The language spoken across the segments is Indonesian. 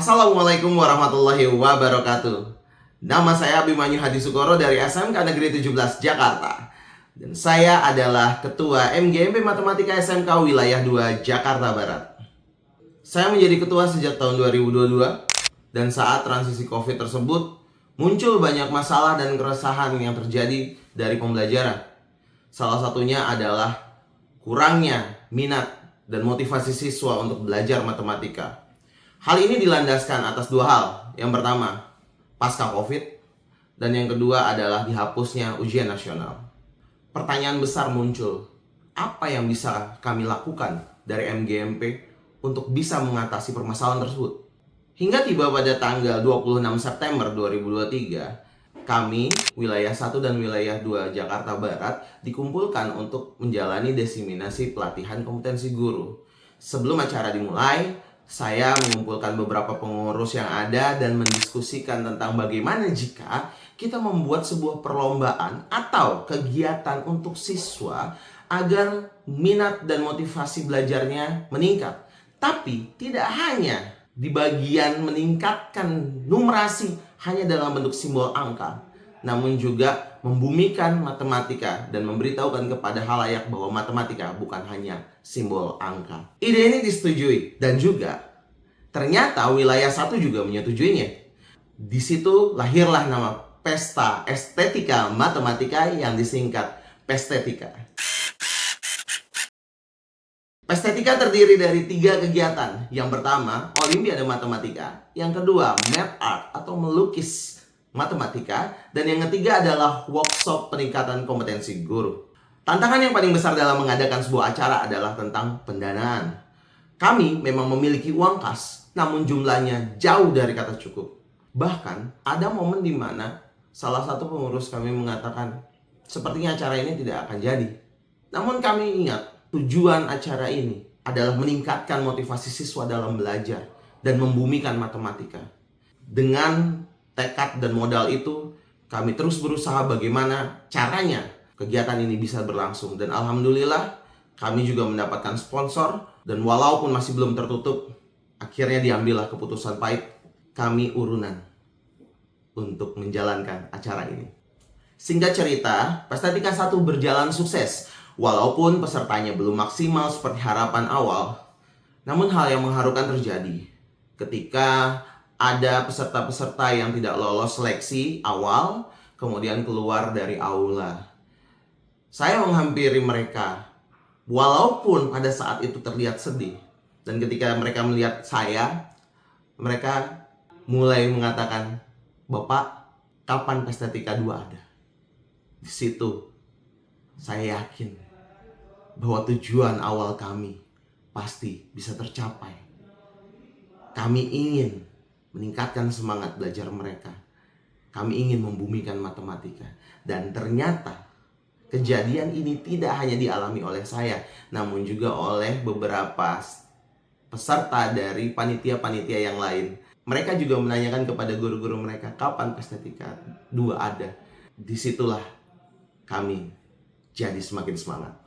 Assalamualaikum warahmatullahi wabarakatuh. Nama saya Abimanyu Hadi Sukoro dari SMK Negeri 17 Jakarta. Dan saya adalah Ketua MGMP Matematika SMK Wilayah 2 Jakarta Barat. Saya menjadi ketua sejak tahun 2022. Dan saat transisi COVID tersebut, muncul banyak masalah dan keresahan yang terjadi dari pembelajaran. Salah satunya adalah kurangnya minat dan motivasi siswa untuk belajar matematika. Hal ini dilandaskan atas dua hal. Yang pertama, pasca COVID, dan yang kedua adalah dihapusnya ujian nasional. Pertanyaan besar muncul, apa yang bisa kami lakukan dari MGMP untuk bisa mengatasi permasalahan tersebut? Hingga tiba pada tanggal 26 September 2023, kami, Wilayah 1 dan Wilayah 2 Jakarta Barat, dikumpulkan untuk menjalani desiminasi pelatihan kompetensi guru. Sebelum acara dimulai, saya mengumpulkan beberapa pengurus yang ada dan mendiskusikan tentang bagaimana jika kita membuat sebuah perlombaan atau kegiatan untuk siswa agar minat dan motivasi belajarnya meningkat. Tapi tidak hanya di bagian meningkatkan numerasi hanya dalam bentuk simbol angka, namun juga membumikan matematika dan memberitahukan kepada halayak bahwa matematika bukan hanya simbol angka. Ide ini disetujui dan juga ternyata Wilayah 1 juga menyetujuinya. Di situ lahirlah nama Pesta Estetika Matematika yang disingkat Pestetika. Pestetika terdiri dari 3 kegiatan. Yang pertama, Olimpiade Matematika. Yang kedua, Math Art atau melukis matematika. Dan yang ketiga adalah workshop peningkatan kompetensi guru. Tantangan yang paling besar dalam mengadakan sebuah acara adalah tentang pendanaan. Kami memang memiliki uang kas, namun jumlahnya jauh dari kata cukup. Bahkan ada momen di mana salah satu pengurus kami mengatakan, sepertinya acara ini tidak akan jadi. Namun kami ingat, tujuan acara ini adalah meningkatkan motivasi siswa dalam belajar dan membumikan matematika. Dengan tekad dan modal itu, kami terus berusaha bagaimana caranya kegiatan ini bisa berlangsung. Dan alhamdulillah, kami juga mendapatkan sponsor. Dan walaupun masih belum tertutup, akhirnya diambillah keputusan pahit, kami urunan untuk menjalankan acara ini. Singkat cerita, Pestetika 1 berjalan sukses. Walaupun pesertanya belum maksimal seperti harapan awal, namun hal yang mengharukan terjadi ketika ada peserta-peserta yang tidak lolos seleksi awal, kemudian keluar dari aula. Saya menghampiri mereka, walaupun pada saat itu terlihat sedih. Dan ketika mereka melihat saya, mereka mulai mengatakan, "Bapak, kapan Pestetika 2 ada?" Di situ saya yakin bahwa tujuan awal kami pasti bisa tercapai. Kami ingin meningkatkan semangat belajar mereka. Kami ingin membumikan matematika. Dan ternyata kejadian ini tidak hanya dialami oleh saya, namun juga oleh beberapa peserta dari panitia-panitia yang lain. Mereka juga menanyakan kepada guru-guru mereka, kapan Pestetika 2 ada? Disitulah kami jadi semakin semangat.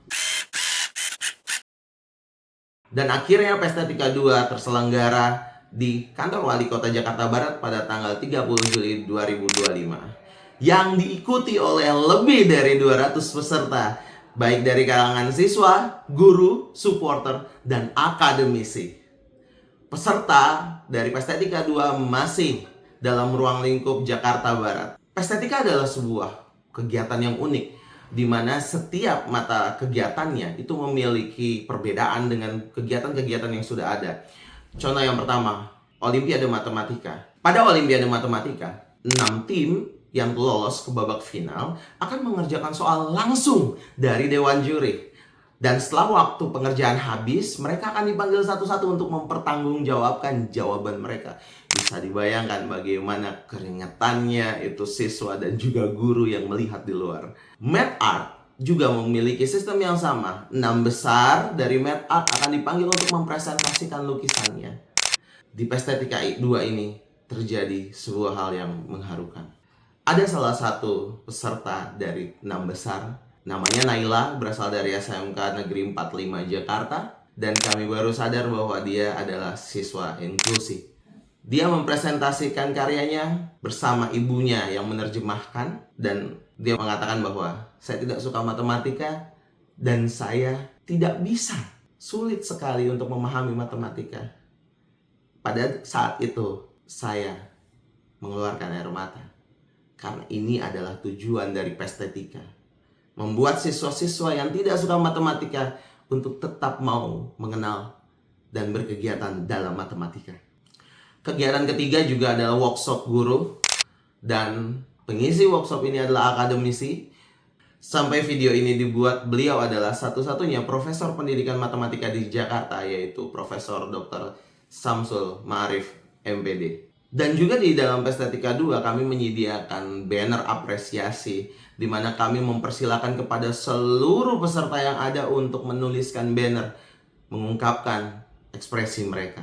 Dan akhirnya Pestetika 2 terselenggara di kantor Wali Kota Jakarta Barat pada tanggal 30 Juli 2025. Yang diikuti oleh lebih dari 200 peserta, baik dari kalangan siswa, guru, supporter, dan akademisi. Peserta dari Pestetika 2 masih dalam ruang lingkup Jakarta Barat. Pestetika adalah sebuah kegiatan yang unik, di mana setiap mata kegiatannya itu memiliki perbedaan dengan kegiatan-kegiatan yang sudah ada. Contoh yang pertama, Olimpiade Matematika. Pada Olimpiade Matematika, 6 tim yang lolos ke babak final akan mengerjakan soal langsung dari Dewan Juri. Dan setelah waktu pengerjaan habis, mereka akan dipanggil satu-satu untuk mempertanggungjawabkan jawaban mereka. Bisa dibayangkan bagaimana keringetannya itu siswa dan juga guru yang melihat di luar. Math Art juga memiliki sistem yang sama. 6 besar dari Math Art akan dipanggil untuk mempresentasikan lukisannya. Di Pestetika 2 ini terjadi sebuah hal yang mengharukan. Ada salah satu peserta dari 6 besar, namanya Naila, berasal dari SMK Negeri 45 Jakarta. Dan kami baru sadar bahwa dia adalah siswa inklusi. Dia mempresentasikan karyanya bersama ibunya yang menerjemahkan, dan dia mengatakan bahwa saya tidak suka matematika dan saya tidak bisa. Sulit sekali untuk memahami matematika. Pada saat itu saya mengeluarkan air mata. Karena ini adalah tujuan dari Pestetika. Membuat siswa-siswa yang tidak suka matematika untuk tetap mau mengenal dan berkegiatan dalam matematika. Kegiatan ketiga juga adalah workshop guru, dan pengisi workshop ini adalah akademisi. Sampai video ini dibuat, beliau adalah satu-satunya profesor pendidikan matematika di Jakarta, yaitu Profesor Dr. Samsul Ma'arif MPD. Dan juga di dalam Pestetika 2 kami menyediakan banner apresiasi, di mana kami mempersilakan kepada seluruh peserta yang ada untuk menuliskan banner mengungkapkan ekspresi mereka.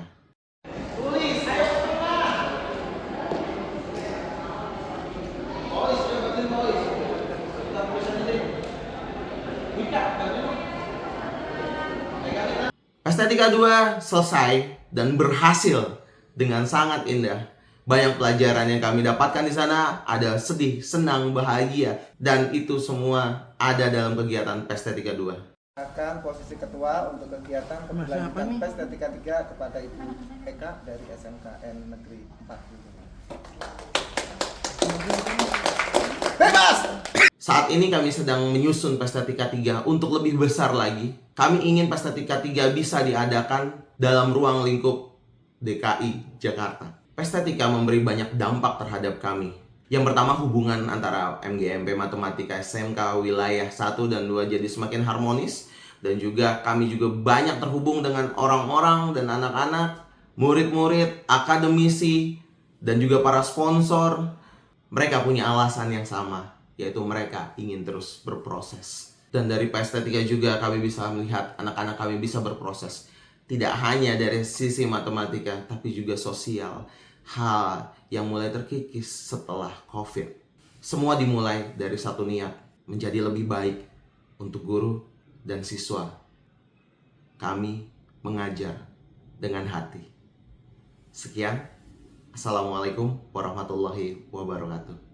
Pestetika 2 selesai dan berhasil dengan sangat indah. Banyak pelajaran yang kami dapatkan di sana, ada sedih, senang, bahagia, dan itu semua ada dalam kegiatan Pestetika 2. Akan posisi ketua untuk kegiatan keberlanjutan Pestetika 3 kepada Ibu Eka dari SMKN Negeri 4. Bebas! Saat ini kami sedang menyusun Pestetika 3 untuk lebih besar lagi. Kami ingin Pestetika 3 bisa diadakan dalam ruang lingkup DKI Jakarta. Pestetika memberi banyak dampak terhadap kami. Yang pertama, hubungan antara MGMP Matematika SMK wilayah 1 dan 2 jadi semakin harmonis. Dan juga kami juga banyak terhubung dengan orang-orang dan anak-anak, murid-murid, akademisi, dan juga para sponsor. Mereka punya alasan yang sama, yaitu mereka ingin terus berproses. Dan dari Pestetika juga kami bisa melihat anak-anak kami bisa berproses. Tidak hanya dari sisi matematika, tapi juga sosial. Hal yang mulai terkikis setelah COVID. Semua dimulai dari satu niat, menjadi lebih baik untuk guru dan siswa. Kami mengajar dengan hati. Sekian. Assalamualaikum warahmatullahi wabarakatuh.